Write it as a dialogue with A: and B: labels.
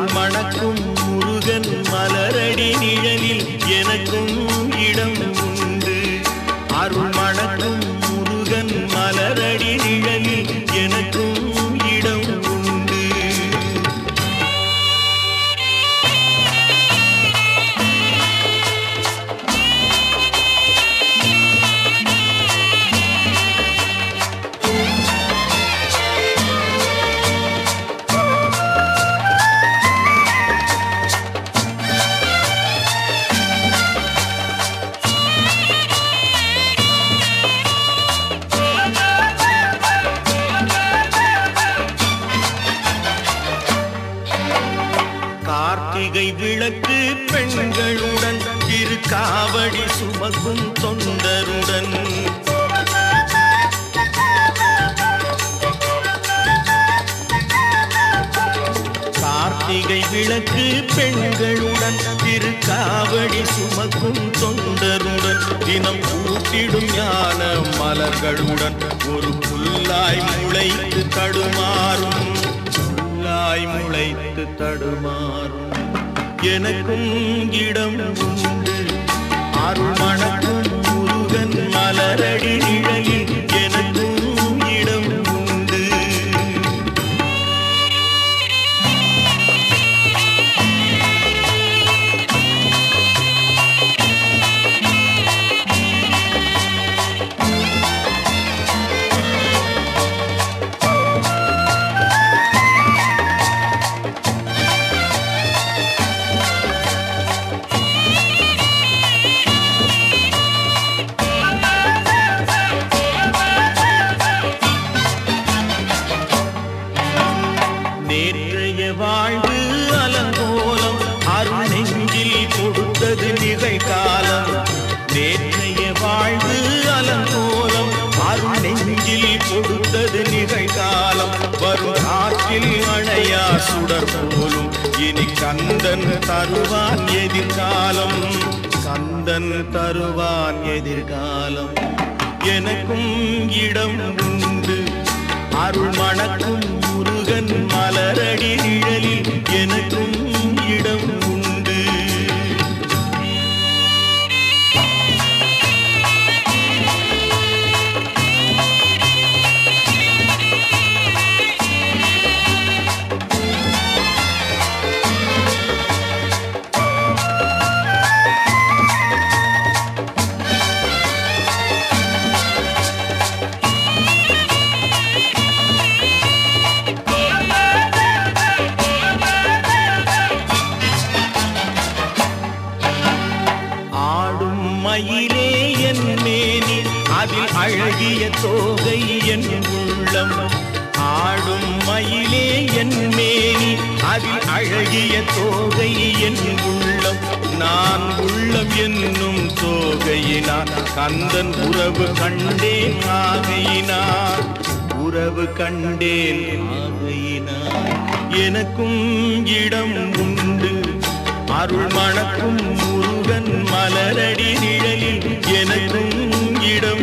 A: அருள் மணக்கும் முருகன் மலரடி நிழலில் எனக்கும் இடம் உண்டு. அருள் மணக்கும் முருகன் மலரடி நிழலில் எனக்கும் இடம் உண்டு. கார்த்திகை விளக்கு பெண்களுடன் திருக்காவடி சுமக்கும் தொண்டருடன் கார்த்திகை விளக்கு பெண்களுடன் திருக்காவடி சுமக்கும் தொண்டருடன் தினம் கூட்டிடும் ஞான மலர்களுடன் ஒரு புல்லாய் முளைத்து தடுமாறும் முளைத்து தடுமாறும் எனக்கும் இடம் உண்டு. அருள் மணக்கும் முருகன் மலரடி நிழலில் எனக்கும் இடம் உண்டு. நேற்றைய வாழ்வு அலங்கோலம் அருள் நெஞ்சில் கொடுத்தது நிகழ்காலம். நேற்றைய வாழ்வு அலங்கோலம் அருள் நெஞ்சில் கொடுத்தது நிகழ்காலம். வரும் காற்றில் அணையா சுடர் போலும் இனி கந்தன் தருவான் எதிர்காலம். கந்தன் தருவான் எதிர்காலம் எனக்கும் இடம் உண்டு. அருள் மணக்கும் முருகன் மலரடி நிழலில் எனக்கும் இடம் உண்டு. மயிலே என் மேனி அதில் அழகிய தோகை என் உள்ளம். ஆடும் மயிலே என் மேனி அதில் அழகிய தோகை என் உள்ளம். நான் உள்ளம் என்னும் தோகையினார் கந்தன் உறவு கண்டேன் ஆகையினார். உறவு கண்டேன் ஆகையினார் எனக்கும் இடம் உண்டு. அருள் மணக்கும் முருகன் மலரடி நிழலில் எனக்கும் இடம்